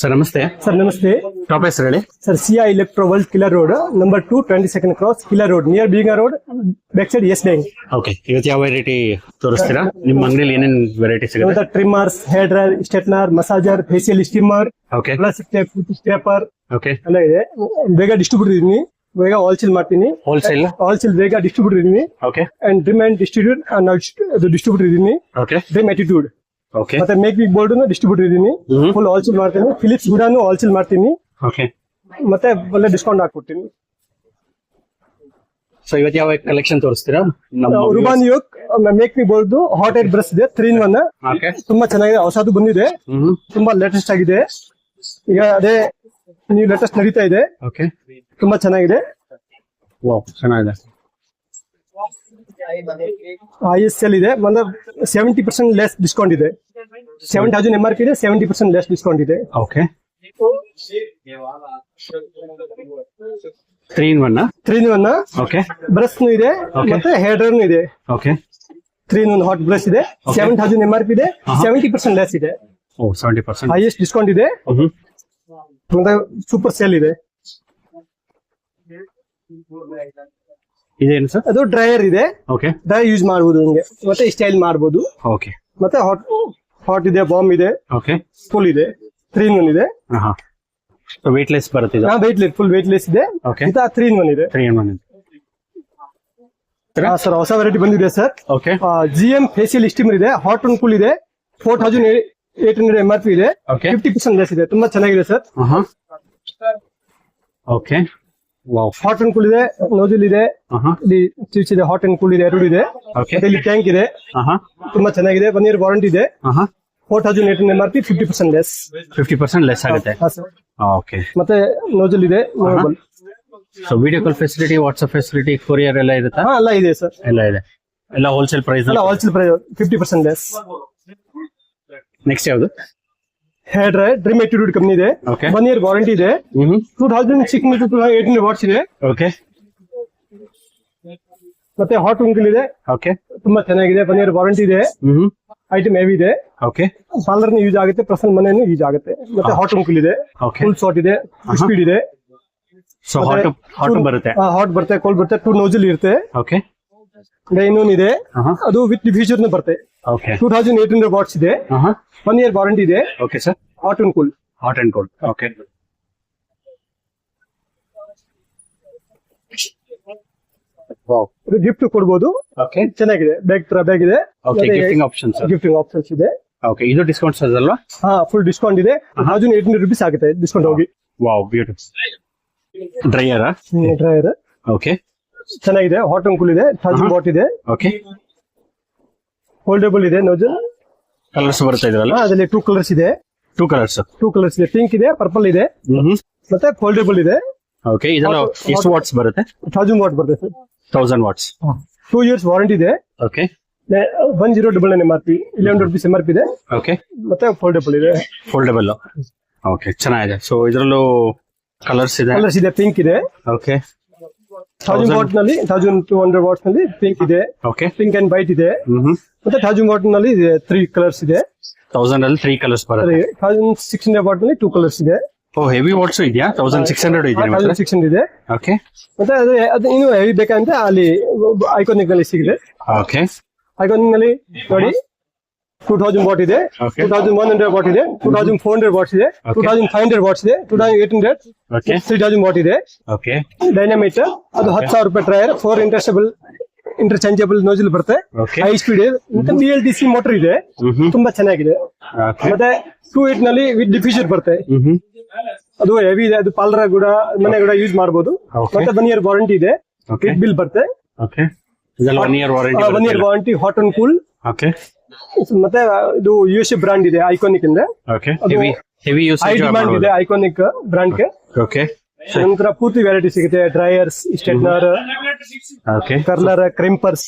Sir ನಮಸ್ತೆ. Sir ನಮಸ್ತೆ. Top ಹೆಸರು ಹೇಳಿ sir. Siya electro world Kilari road number 2 22nd cross Kilari road near ಬೀಗಾ road back side yes bank. Okay, ಇವತ್ತು ಯಾವ ವೆರೈಟಿ ತೋರಿಸ್ತೀರಾ? ನಿಮ್ಮ ಅಂಗಡಿಯಲ್ಲಿ ಏನೇನು ವೆರೈಟಿ ಸಿಗುತ್ತೆ? Trimmers, hair dryer, straightener, massager, facial steamer, okay plus ಸ್ಟೇಪರ್ ಓಕೆ ಎಲ್ಲ ಇದೆ. ಬೇಗ ಡಿಸ್ಟ್ರಿಬ್ಯೂಟರ್ ಇದೀನಿ, ಬೇಗ ಹೋಲ್ಸೇಲ್ ಮಾಡ್ತೀನಿ. ಹೋಲ್ಸೇಲ್ ಬೇಗ ಡಿಸ್ಟ್ರಿಬ್ಯೂಟರ್ ಇದೀನಿ. Okay, and dream and distributor ಇದೀನಿ. ಓಕೆ, ಡ್ರಿಮ್ ಆಟಿಟ್ಯೂಡ್ ಓಕೆ, ಮತ್ತೆ ಮೇಕ್ ಬಿಗ್ ಬೋರ್ಡ್ ಡಿಸ್ಟ್ರಿಬ್ಯೂಟರ್ ಇದೀನಿ. ಫುಲ್ ಹೋಲ್ಸೇಲ್ ಮಾಡ್ತೀನಿ. ಫಿಲಿಪ್ಸ್ ಕೂಡ ಹೋಲ್ಸೇಲ್ ಮಾಡ್ತೀನಿ. ಓಕೆ, ಮತ್ತೆ ಒಳ್ಳೆ ಡಿಸ್ಕೌಂಟ್ ಹಾಕೊಡ್ತೀನಿ. ಸೊ ಇವತ್ತು ಯಾವ ಕಲೆಕ್ಷನ್ ತೋರಿಸ್ತೀರಾ? ರುಬಾನ್ ಯೋಕ್ make me board hot air brush ಇದೆ 3-in-1. ಓಕೆ, ತುಂಬಾ ಚೆನ್ನಾಗಿದೆ, ಹೊಸದು ಬಂದಿದೆ, ತುಂಬಾ ಲೇಟೆಸ್ಟ್ ಆಗಿದೆ. ಈಗ ಅದೇ ನೀವು ಲೇಟೆಸ್ಟ್ ನಡೀತಾ ಇದೆ. ಓಕೆ, ತುಂಬಾ ಚೆನ್ನಾಗಿದೆ. ವಾವ್, ಚೆನ್ನಾಗಿದೆ. ISL ಇದೆ, ಅಂದ್ರೆ 70% ಲೆಸ್ ಡಿಸ್ಕೌಂಟ್ ಇದೆ. 7,000 MRP ಇದೆ, 70% ಲೆಸ್ ಡಿಸ್ಕೌಂಟ್ ಇದೆ. Okay, 3-in-1. 3-in-1 okay, brush ಇದೆ, ಮತ್ತೆ ಹೇರ್ ಡ್ರೈರ್ ಇದೆ. ಓಕೆ, 3-in-1 ಹಾಟ್ ಬ್ರಷ್ ಇದೆ. 7,000 MRP ಇದೆ, 70% ಲೆಸ್ ಇದೆ. ಓ 70%. ಹೈಯೆಸ್ಟ್ ಡಿಸ್ಕೌಂಟ್ ಇದೆ. ಮತ್ತೆ ಸೂಪರ್ ಸೇಲ್ ಇದೆ. ಇದೇನು ಸರ್? ಅದು ಡ್ರೈಯರ್ ಇದೆ. ಓಕೆ, ಡ್ರೈ ಯೂಸ್ ಮಾಡಬಹುದು ನಿಮಗೆ, ಮತ್ತೆ ಸ್ಟೈಲ್ ಮಾಡಬಹುದು. ಓಕೆ, ಮತ್ತೆ ಹಾಟ್ ಇದೆ, ಬಾಂಬ್ ಇದೆ, ಓಕೆ, ಫುಲ್ ಇದೆ. 3-in-1 ಇದೆ. ಸೊ ವೆಯ್ಟ್ಲೆಸ್ ಬರುತ್ತೆ ಇದು? ವೆಯ್ಟ್ಲೆಸ್, ಫುಲ್ ವೆಯ್ಟ್ಲೆಸ್ ಇದೆ. ಓಕೆ, 3-in-1 ಇದೆ. 3-in-1 ಇದೆ ಸರ್. ಹೊಸ ವೆರೈಟಿ ಬಂದಿದೆ sir. Okay, GM facial steamer ಇದೆ, ಹಾಟ್ ಅಂಡ್ ಕೂಲ್ ಇದೆ. 4,800 MRP ಇದೆ. ಓಕೆ, 50% ಲೆಸ್ ಇದೆ. ತುಂಬಾ ಚೆನ್ನಾಗಿದೆ sir. Okay, wow, hot and cool ಇದೆ, ನೋಜಲ್ ಇದೆ, ಇಲ್ಲಿ ಸ್ವಿಚ್ ಇದೆ, ಹಾಟ್ ಅಂಡ್ ಕೂಲ್ ಇದೆ, ಎರಡು ಇದೆ. ಓಕೆ, ಮತ್ತೆ ಇಲ್ಲಿ ಟ್ಯಾಂಕ್ ಇದೆ, ತುಂಬಾ ಚೆನ್ನಾಗಿದೆ. 1 year ವಾರಂಟಿ ಇದೆ. 4,800 MRP, 50% ಲೆಸ್. 50% ಲೆಸ್ ಆಗುತ್ತೆ. ಓಕೆ, ಮತ್ತೆ ನೋಜಲ್ ಇದೆ. So video call facility, WhatsApp facility, courier ಎಲ್ಲ ಇರುತ್ತಾ? ಎಲ್ಲ ಇದೆ ಸರ್. ಎಲ್ಲ ಇದೆ. ಎಲ್ಲ wholesale price? Wholesale price 50% less. Next ಯಾವುದು? Hair dryer dream attitude company ಇದೆ. 1 year ವಾರಂಟಿ ಇದೆ. 2,600 to 800 ವಾಟ್ಸ್ ಇದೆ. ಓಕೆ, ಮತ್ತೆ ಹಾಟ್ ಅಂಕಲ್ ಇದೆ. ಓಕೆ, ತುಂಬಾ ಚೆನ್ನಾಗಿದೆ. 1 year ವಾರಂಟಿ ಇದೆ. ಐಟಮ್ ಹೆವಿ ಇದೆ. ಓಕೆ, ಪಾರ್ಲರ್ ಯೂಸ್ ಆಗುತ್ತೆ, ಪರ್ಸನಲ್ ಮನೆಯನ್ನು ಯೂಸ್ ಆಗುತ್ತೆ. ಮತ್ತೆ ಹಾಟ್ ಅಂಕಲ್ ಇದೆ, ಫುಲ್ ಶಾರ್ಟ್ ಇದೆ, ಸ್ಪೀಡ್ ಇದೆ. ಸೊ ಹಾಟ್ ಬರುತ್ತೆ, ಹಾಟ್ ಬರುತ್ತೆ, ಕೋಲ್ಡ್ ಬರುತ್ತೆ. 2 ನೋಜಲ್ ಇರುತ್ತೆ. ಓಕೆ, ಇನ್ನೊಂದು ಇದೆ, ಅದು ವಿತ್ ಡಿಫ್ಯೂಸರ್ ಬರುತ್ತೆ. ಓಕೆ, 2,800 ವಾಟ್ಸ್ ಇದೆ. 1 year ವಾರಂಟಿ ಇದೆ. Okay sir. Hot and cool. Hot and cold. Okay, wow, ಇದು ಗಿಫ್ಟ್ ಕೊಡಬಹುದು. ಓಕೆ, ಚೆನ್ನಾಗಿದೆ. ಬ್ಯಾಗ್ ಇದೆ. Okay, gifting options. Gifting options ಇದೆ. ಓಕೆ, ಇದು ಡಿಸ್ಕೌಂಟ್ಸ್ ಅಲ್ವಾ? ಫುಲ್ ಡಿಸ್ಕೌಂಟ್ ಇದೆ. 1,800 rupees ಆಗುತ್ತೆ ಡಿಸ್ಕೌಂಟ್ ಹೋಗಿ. Wow, beautiful. Dryer? Dryer. Okay, ಚೆನ್ನಾಗಿದೆ. ಹಾಟ್ ಅಂಡ್ ಕೂಲ್ ಇದೆ. 1,000 ವಾಟ್ ಇದೆ. ಓಕೆ, ಫೋಲ್ಡಬಲ್ ಇದೆ. ನೋಜಲ್ ಕಲರ್ಸ್ ಬರ್ತಾ ಇದ್ರಲ್ಲ? ಅದರಲ್ಲಿ 2 ಕಲರ್ಸ್ ಇದೆ. 2 ಕಲರ್ಸ್ ಇದೆ. ಪಿಂಕ್ ಇದೆ, ಪರ್ಪಲ್ ಇದೆ, ಮತ್ತೆ ಫೋಲ್ಡಬಲ್ ಇದೆ. ಓಕೆ, ಇದೆಲ್ಲ ಎಷ್ಟು ವಾಟ್ಸ್ ಬರುತ್ತೆ? 1,000 ವಾಟ್ ಬರುತ್ತೆ. 1000 ವಾಟ್ಸ್. 2 years ವಾರಂಟಿ ಇದೆ. ಓಕೆ, 1099 MRP, 1100 rupees MRP ಇದೆ. ಓಕೆ, ಮತ್ತೆ ಫೋಲ್ಡಬಲ್ ಇದೆ. ಫೋಲ್ಡಬಲ್. ಓಕೆ, ಚೆನ್ನಾಗಿದೆ. ಸೊ ಇದರಲ್ಲೂ ಕಲರ್ಸ್ ಇದೆ. ಪಿಂಕ್ ಇದೆ. ಓಕೆ, 1,000 ವಾಟ್ ನಲ್ಲಿ 1,200 ವಾಟ್ಸ್ ನಲ್ಲಿ ಪಿಂಕ್ ಇದೆ. ಓಕೆ, ಪಿಂಕ್ ಅಂಡ್ ವೈಟ್ ಇದೆ. ಮತ್ತೆ 1,000 ವಾಟ್ ನಲ್ಲಿ 3 ಕಲರ್ಸ್ ಇದೆ. 1000 ಅಲ್ಲಿ 3 ಕಲರ್ಸ್ ಬರುತ್ತೆ. 1,600 ವಾಟ್ ನಲ್ಲಿ 2 ಕಲರ್ಸ್ ಇದೆ. ಓ, ಹೆವಿ ವಾಟ್ಸ್ ಇದೆಯಾ? 1,600 ಇದೆಯಾ? 1,600 ಇದೆ. ಓಕೆ, ಮತ್ತೆ ಅದು ಇನ್ನು ಹೆವಿ ಬೇಕಂದ್ರೆ ಅಲ್ಲಿ ಐಕಾನಿಕ್ ನಲ್ಲಿ ಸಿಗಿದೆ. ಓಕೆ, ಐಕಾನಿಕ್ ನಲ್ಲಿ ನೋಡಿ 2,000 ವಾಟ್ ಇದೆ, 2,100 ವಾಟ್ ಇದೆ, 2,400 ವಾಟ್ಸ್ ಇದೆ, 2,500 ವಾಟ್ಸ್ ಇದೆ, 2,800, 3,000 ವಾಟ್ ಇದೆ. ಓಕೆ, ಡೈನಾಮಿಟ್. ಅದು 10,000 ರೂಪಾಯಿ ಡ್ರೈಯರ್. 4 ಇಂಟರ್ಚೇಂಜಬಲ್ ನೋಜಲ್ ಬರುತ್ತೆ. ಹೈ ಸ್ಪೀಡ್ ಇದೆ. ಮತ್ತೆ BLDC ಮೋಟರ್ ಇದೆ. ತುಂಬಾ ಚೆನ್ನಾಗಿದೆ. ಮತ್ತೆ 2.8 ನಲ್ಲಿ ವಿತ್ ಡಿಫ್ಯೂಸರ್ ಬರುತ್ತೆ. ಅದು ಹೆವಿ ಇದೆ. ಅದು ಪಾರ್ಲರ್ ಕೂಡ ಮನೆ ಕೂಡ ಯೂಸ್ ಮಾಡಬಹುದು. ಮತ್ತೆ 1 year ವಾರಂಟಿ ಇದೆ. ವಿತ್ ಬಿಲ್ ಬರುತ್ತೆ. ಓಕೆ, ಇದೆಲ್ಲ 1 year warranty. 1 year warranty, hot and cool. Okay, ಮತ್ತೆ ಇದು USA ಬ್ರಾಂಡ್ ಇದೆ, ಐಕಾನಿಕ್ ಇಂದ. ಓಕೆ, ಹೆವಿ ಯೂಸ್ ಡಿಮಾಂಡ್ ಇದೆ ಐಕಾನಿಕ್ ಬ್ರಾಂಡ್ ಗೆ. ಓಕೆ, ನಂತರ ಪೂರ್ತಿ ವೆರೈಟಿ ಸಿಗುತ್ತೆ. Dryers, straightener, okay, curler, crimpers.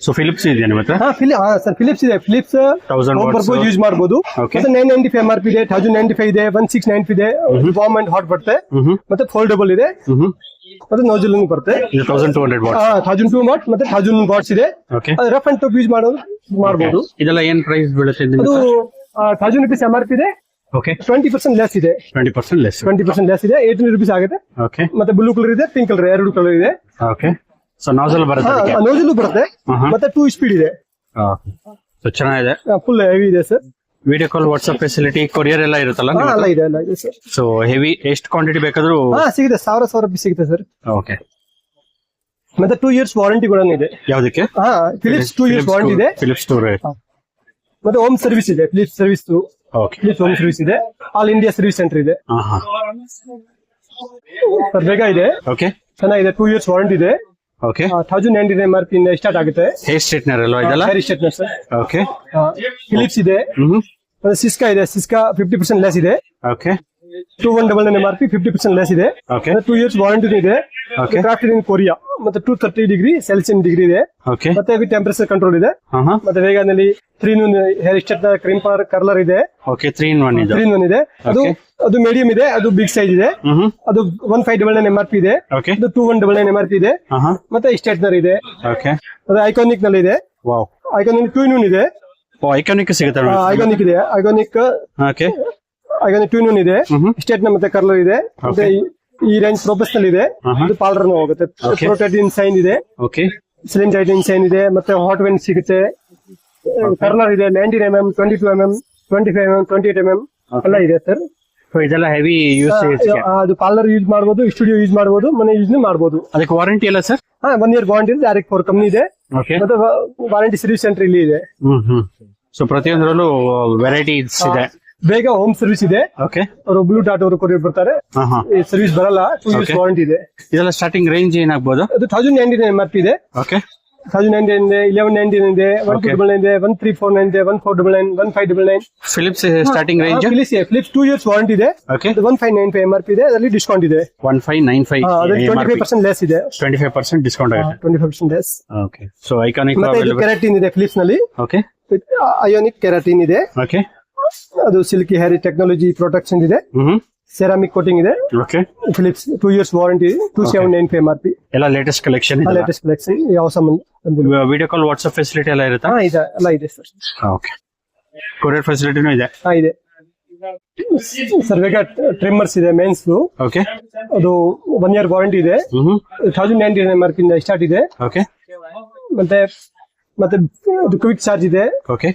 So Philips ಇದೆ ನಿಮ್ಮ ಹತ್ರ? ಸರ್, ಫಿಲಿಪ್ಸ್ ಇದೆ. ಫಿಲಿಪ್ಸ್ 1000 ವಾಟ್ಸ್ ಯೂಸ್ ಮಾಡಬಹುದು. ಮತ್ತೆ 995 MRP ಇದೆ, 1,095 ಇದೆ, 1,695 ಇದೆ. ವಾರ್ಮ್ ಅಂಡ್ ಹಾಟ್ ಬರುತ್ತೆ. ಮತ್ತೆ ಫೋಲ್ಡಬಲ್ ಇದೆ. ಮತ್ತೆ ನೋಜಲ್ ಬರುತ್ತೆ. 1200 ವಾಟ್ಸ್. 1,200 ವಾಟ್ ಮತ್ತೆ 1,000 ವಾಟ್ಸ್ ಇದೆ. ರಫ್ ಅಂಡ್ ಟಫ್ ಯೂಸ್ ಮಾಡಬಹುದು. ಇದೆಲ್ಲ ಏನ್ ಪ್ರೈಸ್ ಬೀಳುತ್ತೆ? ಅದು 1,000 rupees MRP ಇದೆ. ಓಕೆ 20% ಲೆಸ್ ಇದೆ. 20% ಲೆಸ್. 20% ಲೆಸ್ ಇದೆ. 1800 rupees ಆಗುತ್ತೆ. ಓಕೆ ಮತ್ತೆ ಬ್ಲೂ ಕಲರ್ ಇದೆ, ಪಿಂಕ್ ಕಲರ್, ಎರಡು ಕಲರ್ ಇದೆ. ಓಕೆ. ಸೊ ನಾಸಲ್ ಬರುತ್ತೆ ಅದಕ್ಕೆ. ನೋಜಲ್ ಬರುತ್ತೆ. ಮತ್ತೆ 2 ಸ್ಪೀಡ್ ಇದೆ. ಸೊ ಚೆನ್ನಾಗಿದೆ. ಫುಲ್ ಹೆವಿ ಇದೆ sir. Video call, WhatsApp facility, courier ಎಲ್ಲ ಇರುತ್ತಲ್ಲ? ಎಲ್ಲ ಇದೆ ಸರ್. ಸೊ ಹೆವಿ ಎಷ್ಟು ಕ್ವಾಂಟಿಟಿ ಬೇಕಾದ್ರೂ ಸಿಗುತ್ತೆ. 1000 ರೂಪಾಯಿ ಸಿಗುತ್ತೆ ಸರ್. ಓಕೆ. ಮತ್ತೆ 2 years ವಾರಂಟಿ ಕೂಡ ಇದೆ. ಯಾವ್ದಕ್ಕೆ? ಫಿಲಿಪ್ಸ್ 2 years ವಾರಂಟಿ ಇದೆ. Philips store. ಮತ್ತೆ ಹೋಮ್ ಸರ್ವಿಸ್ ಇದೆ. Philips service okay. Philips home service ಇದೆ. ಆಲ್ ಇಂಡಿಯಾ ಸರ್ವಿಸ್ ಸೆಂಟರ್ ಇದೆ ಸರ್. ಬೇಗ ಇದೆ. ಓಕೆ. ಚೆನ್ನಾಗಿದೆ. 2 years ವಾರಂಟಿ ಇದೆ. ಓಕೆ. 1099 MRP ಇಂದ ಸ್ಟಾರ್ಟ್ ಆಗುತ್ತೆ. ಹೇರ್ ಸ್ಟ್ರೇಟ್ನರ್ ಅಲ್ವಾ ಇದೆಲ್ಲ? Hair straightener sir. Okay. Philips ಇದೆ. ಮತ್ತೆ ಸಿಸ್ಕಾ ಇದೆ. ಸಿಸ್ಕಾ 50% ಲೆಸ್ ಇದೆ. ಓಕೆ. 2199 MRP 50% ಲೆಸ್ ಇದೆ. ಓಕೆ. 2 years ವಾರಂಟಿ ಇದೆ. Okay. ಕ್ರಾಫ್ಟೆಡ್ ಇನ್ ಕೊರಿಯಾ. ಮತ್ತೆ 230 ಡಿಗ್ರಿ ಸೆಲ್ಸಿಯಸ್ ಡಿಗ್ರಿ ಇದೆ. ಓಕೆ. ಮತ್ತೆ ವಿತ್ ಟೆಂಪರೇಚರ್ ಕಂಟ್ರೋಲ್ ಇದೆ. ಮತ್ತೆ ವೇಗಾನಲ್ಲಿ 3 in 1 hair straight cream curler ಇದೆ. ಓಕೆ. 3 in 1 ಇದೆ. 3 in 1 ಇದೆ. ಅದು ಮೀಡಿಯಂ ಇದೆ. ಅದು ಬಿಗ್ ಸೈಜ್ ಇದೆ. ಅದು 1599 MRP ಇದೆ. ಓಕೆ. ಅದು 2199 MRP ಇದೆ. ಮತ್ತೆ ಸ್ಟ್ರೇಟ್ನರ್ ಇದೆ. ಓಕೆ. ಅದು ಐಕಾನಿಕ್ ನಲ್ಲಿ ಇದೆ. ವಾವ್. ಐಕಾನಿಕ್ 2 in 1 ಇದೆ. ಐಕಾನಿಕ್ ಸಿಗುತ್ತೆ. ಐಕಾನಿಕ್ ಇದೆ. Iconic okay. ಐಕಾನಿಕ್ 2 in 1 ಇದೆ. ಸ್ಟ್ರೇಟ್ನರ್ ಮತ್ತೆ ಕರ್ಲರ್ ಇದೆ. ಮತ್ತೆ ಈ ರೇಂಜ್ ಪ್ರೊಫೆಷನಲ್ ಇದೆ. ಇದು ಪಾರ್ಲರ್ ಹೋಗುತ್ತೆ. ಪ್ರೊಟೆಕ್ಟಿವ್ ಸೈನ್ ಇದೆ. ಓಕೆ. ಸ್ಲಿಮ್ ಟೈಟಿಂಗ್ ಸೈನ್ ಇದೆ. ಮತ್ತೆ ಹಾಟ್ ವೆನ್ ಸಿಗುತ್ತೆ. ಕರ್ನರ್ ಇದೆ. 19 mm, 22 mm, 25 mm, 28 mm ಎಲ್ಲ ಇದೆ ಸರ್. ಇದೆಲ್ಲ ಹೆವಿ ಯೂಸ್. ಅದು ಪಾರ್ಲರ್ ಯೂಸ್ ಮಾಡಬಹುದು, ಸ್ಟುಡಿಯೋ ಯೂಸ್ ಮಾಡಬಹುದು, ಮನೆ ಯೂಸ್ ಮಾಡಬಹುದು. ಅದಕ್ಕೆ ವಾರಂಟಿ ಎಲ್ಲ ಸರ್? 1 year ವಾರಂಟಿ ಇದೆ. ಡೈರೆಕ್ಟ್ ಫಾರ್ ಕಂಪ್ನಿ ಇದೆ. ಮತ್ತೆ ವಾರಂಟಿ ಸರ್ವಿಸ್ ಸೆಂಟರ್ ಇಲ್ಲಿ ಇದೆ. ಸೊ ಪ್ರತಿಯೊಂದರಲ್ಲೂ ವೆರೈಟೀಸ್ ಇದೆ. ಬೇಗ ಹೋಮ್ ಸರ್ವಿಸ್ ಇದೆ. ಓಕೆ. ಅವರು ಬ್ಲೂ ಡಾಟ್ ಅವರು ಕೊರಿಯರ್ ಬರ್ತಾರೆ. ಸರ್ವಿಸ್ ಬರಲ್ಲ. 2 years ವಾರಂಟಿ ಇದೆ. ಇದೆಲ್ಲ ಸ್ಟಾರ್ಟಿಂಗ್ ರೇಂಜ್ ಏನಾಗಬಹುದು? ಅದು 1099 MRP ಇದೆ. ಓಕೆ. 1099 ಇದೆ, 1199 ಇದೆ, 1299 ಇದೆ, 1349 ಇದೆ, 1499, 1599. Philips starting range? Philips 2 years warranty ಇದೆ. ಓಕೆ. 1595 MRP ಇದೆ. ಅದರಲ್ಲಿ ಡಿಸ್ಕೌಂಟ್ ಇದೆ. 1595. ಅದರಲ್ಲಿ 25% ಲೆಸ್ ಇದೆ. 25% ಡಿಸ್ಕೌಂಟ್ ಆಗುತ್ತೆ. 25% ಲೆಸ್. ಓಕೆ. ಸೊ ಐಕಾನಿಕ್ ಮತ್ತೆ ಇದು ಕೆರಾಟಿನ್ ಇದೆ ಫಿಲಿಪ್ಸ್ ನಲ್ಲಿ. ಓಕೆ. ಅಯೋನಿಕ್ ಕೆರಾಟಿನ್ ಇದೆ. ಓಕೆ. ಅದು ಸಿಲ್ಕಿ ಹೇರ್ ಟೆಕ್ನಾಲಜಿ ಪ್ರೊಟೆಕ್ಷನ್ ಇದೆ. ಸೆರಾಮಿಕ್ ಕೋಟಿಂಗ್ ಇದೆ. Okay. Philips 2 years warranty 2795 MRP. ಎಲ್ಲ ಲೇಟೆಸ್ಟ್ ಕಲೆಕ್ಷನ್ ಇದೆ. Latest collection. ಯಾವ ಸಾಮಾನು ವಿಡಿಯೋ ಕಾಲ್, ವಾಟ್ಸ್ಆಪ್ ಫೆಸಿಲಿಟಿ ಎಲ್ಲ ಇರುತ್ತಾ? ಇದೆ. ಎಲ್ಲ ಇದೆ ಸರ್. ಓಕೆ. ಕೊರಿಯರ್ ಫೆಸಿಲಿಟಿನೂ ಇದೆ? ಇದೆ ಸರ್. ಬೇಗ ಟ್ರಿಮ್ಮರ್ಸ್ ಇದೆ ಮೆನ್ಸ್. ಓಕೆ. ಅದು 1 year ವಾರಂಟಿ ಇದೆ. 1099 MRP ಇಂದ ಸ್ಟಾರ್ಟ್ ಇದೆ. ಓಕೆ. ಮತ್ತೆ ಅದು ಕ್ವಿಕ್ ಚಾರ್ಜ್ ಇದೆ. ಓಕೆ.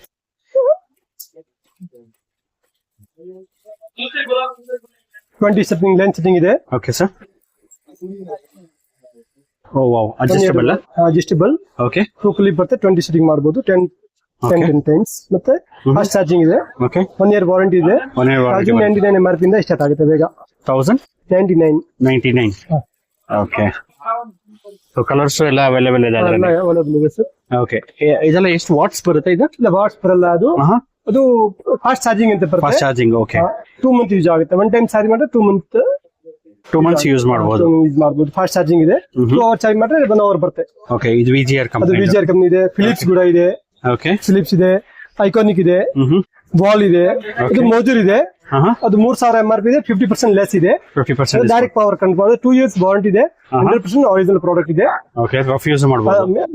20 ಸೆಟ್ಟಿಂಗ್ ಲೆಂತ್ ಸೆಟ್ಟಿಂಗ್ ಇದೆ. Okay sir. Oh wow. Adjustable. Adjustable. Okay. 2 clip ಬರುತ್ತೆ. 20 ಸೆಟ್ಟಿಂಗ್ ಮಾಡಬಹುದು. 10 ಟೈಮ್ಸ್. ಮತ್ತೆ ಫಾಸ್ಟ್ ಚಾರ್ಜಿಂಗ್ ಇದೆ. ಓಕೆ. 1 year ವಾರಂಟಿ ಇದೆ. 1099 MRP ಇಂದ ಸ್ಟಾರ್ಟ್ ಆಗುತ್ತೆ. ಬೇಗ 1099. ಓಕೆ. ಸೊ ಕಲರ್ಸ್ ಎಲ್ಲ ಅವೈಲೇಬಲ್ ಇದೆ ಅದರಲ್ಲಿ? ಅವೈಲೇಬಲ್ ಇದೆ ಸರ್. ಓಕೆ. ಇದೆಲ್ಲ ಎಷ್ಟು ವಾಟ್ಸ್ ಬರುತ್ತೆ? ಇದು ಇಲ್ಲ ವಾಟ್ಸ್ ಬರಲ್ಲ. ಅದು ಫಾಸ್ಟ್ ಚಾರ್ಜಿಂಗ್ ಅಂತ ಬರುತ್ತೆ. Fast charging. Okay. 2 months use ಆಗುತ್ತೆ. 1 time ಚಾರ್ಜ್ ಮಾಡಿದ್ರೆ 2 months ಯೂಸ್ ಮಾಡಬಹುದು. ಫಾಸ್ಟ್ ಚಾರ್ಜಿಂಗ್ ಇದೆ. 2 hours ಚಾರ್ಜ್ ಮಾಡಿದ್ರೆ 1 hour ಬರುತ್ತೆ. ಓಕೆ. ಇದು ವಿಜಿಆರ್ ಕಂಪನಿ. ಅದು ವಿಜಿಆರ್ ಕಂಪನಿ ಇದೆ. ಫಿಲಿಪ್ಸ್ ಕೂಡ ಇದೆ. ಓಕೆ. ಫಿಲಿಪ್ಸ್ ಇದೆ. ಐಕಾನಿಕ್ ಇದೆ. ವಾಲ್ ಇದೆ. ಇದು ಮೋಜೂರ್ ಇದೆ. ಅದು 3000 MRP ಇದೆ. 50% ಲೆಸ್ ಇದೆ. 50% direct power control. 2 years warranty ಇದೆ. 100% ಒರಿಜಿನಲ್ ಪ್ರಾಡಕ್ಟ್ ಇದೆ. ಓಕೆ. ರಫ್ ಯೂಸ್ ಮಾಡಬಹುದು.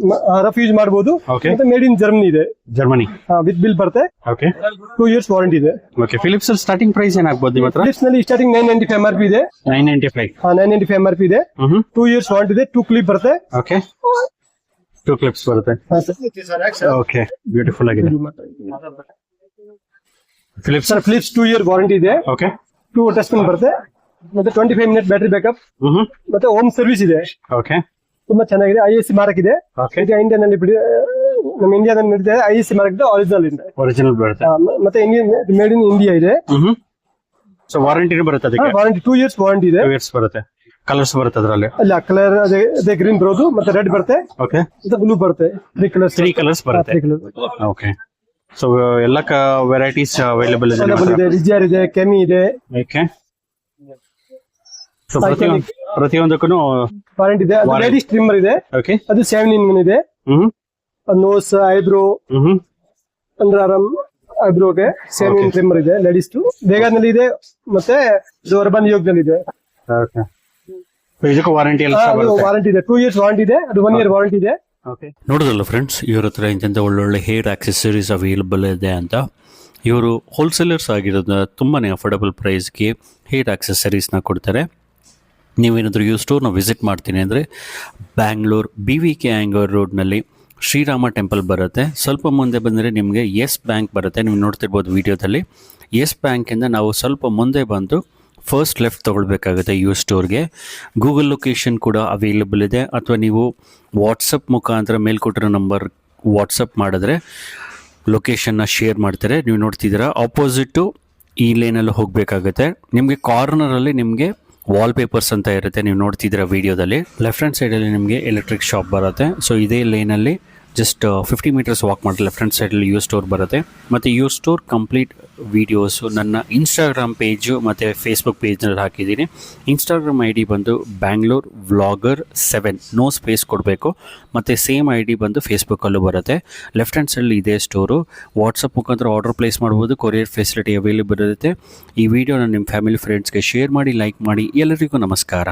ರಫ್ ಯೂಸ್ ಮಾಡಬಹುದು. ಮತ್ತೆ ಮೇಡ್ ಇನ್ ಜರ್ಮನಿ ಇದೆ. ಜರ್ಮನಿ ವಿತ್ ಬಿಲ್ ಬರುತ್ತೆ. ಓಕೆ. 2 years ವಾರಂಟಿ ಇದೆ. ಓಕೆ. ಫಿಲಿಪ್ಸ್ ಸ್ಟಾರ್ಟಿಂಗ್ ಪ್ರೈಸ್ ಏನಾಗಬಹುದು ನಿಮ್ಮ ಹತ್ರ? ಫಿಲಿಪ್ಸ್ ನಲ್ಲಿ ಸ್ಟಾರ್ಟಿಂಗ್ 995 MRP ಇದೆ. 995 MRP ಇದೆ. 2 years ವಾರಂಟಿ ಇದೆ. 2 ಕ್ಲಿಪ್ ಬರುತ್ತೆ. ಓಕೆ. 2 ಕ್ಲಿಪ್ಸ್ ಬರುತ್ತೆ. ಓಕೆ. ಬ್ಯೂಟಿಫುಲ್ ಆಗಿದೆ. ಫಿಲಿಪ್ಸ್ 2 year ವಾರಂಟಿ ಇದೆ. ಓಕೆ. 2 ಟಚ್ ಬರುತ್ತೆ. ಮತ್ತೆ 25 minutes ಬ್ಯಾಟರಿ ಬ್ಯಾಕಪ್. ಮತ್ತೆ ಹೋಮ್ ಸರ್ವಿಸ್ ಇದೆ. ಓಕೆ. ತುಂಬಾ ಚೆನ್ನಾಗಿದೆ. ISC ಮಾರ್ಕ್ ಇದೆ. ಇಂಡಿಯಾನಲ್ಲಿ ನಮ್ಮ ಇಂಡಿಯಾದಲ್ಲಿ ನಡೆದಿದೆ. ISC ಮಾರ್ಕ್ ಇದೆ. ಒರಿಜಿನಲ್ ಬರುತ್ತೆ. ಮತ್ತೆ ಮೇಡ್ ಇನ್ ಇಂಡಿಯಾ ಇದೆ. ಸೊ ವಾರಂಟಿ ಬರುತ್ತೆ ಅದಕ್ಕೆ? ವಾರಂಟಿ 2 years ವಾರಂಟಿ ಇದೆ. 2 years ಬರುತ್ತೆ. ಕಲರ್ಸ್ ಬರುತ್ತೆ ಅದರಲ್ಲಿ? ಅಲ್ಲ, ಕಲರ್ ಅದೇ ಗ್ರೀನ್ ಬರೋದು. ಮತ್ತೆ ರೆಡ್ ಬರುತ್ತೆ. ಓಕೆ. ಮತ್ತೆ ಬ್ಲೂ ಬರುತ್ತೆ. 3 ಕಲರ್ಸ್ ಬರುತ್ತೆ. ಓಕೆ. ಸೊ ಎಲ್ಲ ವೆರೈಟೀಸ್ ಅವೈಲೇಬಲ್ ಇದೆ. ವಿಜಿಆರ್ ಇದೆ. ಕೆಮಿ ಇದೆ. ಓಕೆ. ಸೊ ಪ್ರತಿಯೊಂದಕ್ಕೂ ವಾರಂಟಿ ಇದೆ. ಲೇಡೀಸ್ ಟ್ರಿಮ್ಮರ್ ಇದೆ. ಓಕೆ. ಅದು 7 in 1 ಇದೆ. ನೋಸ್, ಐಬ್ರೋ, ಅಂಡರ್ ಆರ್ಮ್ ಐಬ್ರೋಗೆ 7 in ಟ್ರಿಮ್ಮರ್ ಇದೆ. ಲೇಡೀಸ್ ವೇಗಾನಲ್ಲಿ ಇದೆ. ಮತ್ತೆ ಅರ್ಬನ್ ಯೋಗದಲ್ಲಿ ಇದೆ. ಓಕೆ. ಇದಕ್ಕೆ ವಾರಂಟಿ ಎಲ್ಲ ವಾರಂಟಿ ಇದೆ. 2 years ವಾರಂಟಿ ಇದೆ. ಅದು 1 year ವಾರಂಟಿ ಇದೆ. ನೋಡಿದ್ರಲ್ಲ ಫ್ರೆಂಡ್ಸ್, ಇವ್ರ ಹತ್ರ ಇಂಥ ಒಳ್ಳೊಳ್ಳೆ ಹೇರ್ ಆಕ್ಸೆಸರೀಸ್ ಅವೈಲಬಲ್ ಇದೆ ಅಂತ. ಇವರು ಹೋಲ್ಸೇಲರ್ಸ್ ಆಗಿರೋದ್ರಿಂದ ತುಂಬಾ ಅಫೋರ್ಡಬಲ್ ಪ್ರೈಸ್ಗೆ ಹೇರ್ ಆಕ್ಸೆಸರೀಸ್ನ ಕೊಡ್ತಾರೆ. ನೀವೇನಾದರೂ ಈ ಸ್ಟೋರ್ನ ವಿಸಿಟ್ ಮಾಡ್ತೀನಿ ಅಂದರೆ ಬ್ಯಾಂಗ್ಳೂರ್ BVK ಆ್ಯಂಗರ್ ರೋಡ್ನಲ್ಲಿ ಶ್ರೀರಾಮ ಟೆಂಪಲ್ ಬರುತ್ತೆ. ಸ್ವಲ್ಪ ಮುಂದೆ ಬಂದರೆ ನಿಮಗೆ ಯೆಸ್ ಬ್ಯಾಂಕ್ ಬರುತ್ತೆ. ನೀವು ನೋಡ್ತಿರ್ಬೋದು ವಿಡಿಯೋದಲ್ಲಿ. ಯೆಸ್ ಬ್ಯಾಂಕಿಂದ ನಾವು ಸ್ವಲ್ಪ ಮುಂದೆ ಬಂದು ಫಸ್ಟ್ ಲೆಫ್ಟ್ ತೊಗೊಳ್ಬೇಕಾಗುತ್ತೆ ಈ ಸ್ಟೋರ್ಗೆ. ಗೂಗಲ್ ಲೊಕೇಶನ್ ಕೂಡ ಅವೈಲೇಬಲ್ ಇದೆ, ಅಥವಾ ನೀವು ವಾಟ್ಸಪ್ ಮುಖಾಂತರ ಮೇಲ್ಕೊಟ್ಟಿರೋ ನಂಬರ್ ವಾಟ್ಸಪ್ ಮಾಡಿದ್ರೆ ಲೊಕೇಶನ್ನ ಶೇರ್ ಮಾಡ್ತಾರೆ. ನೀವು ನೋಡ್ತಿದ್ದೀರಾ ಆಪೋಸಿಟ್ಟು ಈ ಲೈನಲ್ಲಿ ಹೋಗಬೇಕಾಗುತ್ತೆ. ನಿಮಗೆ ಕಾರ್ನರಲ್ಲಿ ನಿಮಗೆ ವಾಲ್ಪೇಪರ್ಸ್ ಅಂತ ಇರುತ್ತೆ, ನೀವು ನೋಡ್ತಿದ್ದೀರಾ ವೀಡಿಯೋದಲ್ಲಿ. ಲೆಫ್ಟ್ ಹ್ಯಾಂಡ್ ಸೈಡಲ್ಲಿ ನಿಮಗೆ ಎಲೆಕ್ಟ್ರಿಕ್ ಶಾಪ್ ಬರುತ್ತೆ. ಸೊ ಇದೇ ಲೈನಲ್ಲಿ ಜಸ್ಟ್ 50 ಮೀಟರ್ಸ್ ವಾಕ್ ಮಾಡಿ ಲೆಫ್ಟ್ ಹ್ಯಾಂಡ್ ಸೈಡಲ್ಲಿ ಸ್ಟೋರ್ ಬರುತ್ತೆ. ಮತ್ತು ಸ್ಟೋರ್ ಕಂಪ್ಲೀಟ್ ವೀಡಿಯೋಸು ನನ್ನ ಇನ್ಸ್ಟಾಗ್ರಾಮ್ ಪೇಜು ಮತ್ತು ಫೇಸ್ಬುಕ್ ಪೇಜ್ನಲ್ಲಿ ಹಾಕಿದ್ದೀನಿ. ಇನ್ಸ್ಟಾಗ್ರಾಮ್ ID ಬಂದು ಬ್ಯಾಂಗ್ಳೂರ್ ವ್ಲಾಗರ್ 7 ನೋ ಸ್ಪೇಸ್ ಕೊಡಬೇಕು. ಮತ್ತು ಸೇಮ್ ID ಬಂದು ಫೇಸ್ಬುಕ್ಕಲ್ಲೂ ಬರುತ್ತೆ. ಲೆಫ್ಟ್ ಹ್ಯಾಂಡ್ ಸೈಡಲ್ಲಿ ಇದೇ ಸ್ಟೋರು. ವಾಟ್ಸಪ್ ಮುಖಾಂತರ ಆರ್ಡರ್ ಪ್ಲೇಸ್ ಮಾಡ್ಬೋದು, ಕೊರಿಯರ್ ಫೆಸಿಲಿಟಿ ಅವೈಲೇಬಲ್ ಇರುತ್ತೆ. ಈ ವಿಡಿಯೋನ ನಿಮ್ಮ ಫ್ಯಾಮಿಲಿ ಫ್ರೆಂಡ್ಸ್ಗೆ ಶೇರ್ ಮಾಡಿ, ಲೈಕ್ ಮಾಡಿ. ಎಲ್ಲರಿಗೂ ನಮಸ್ಕಾರ.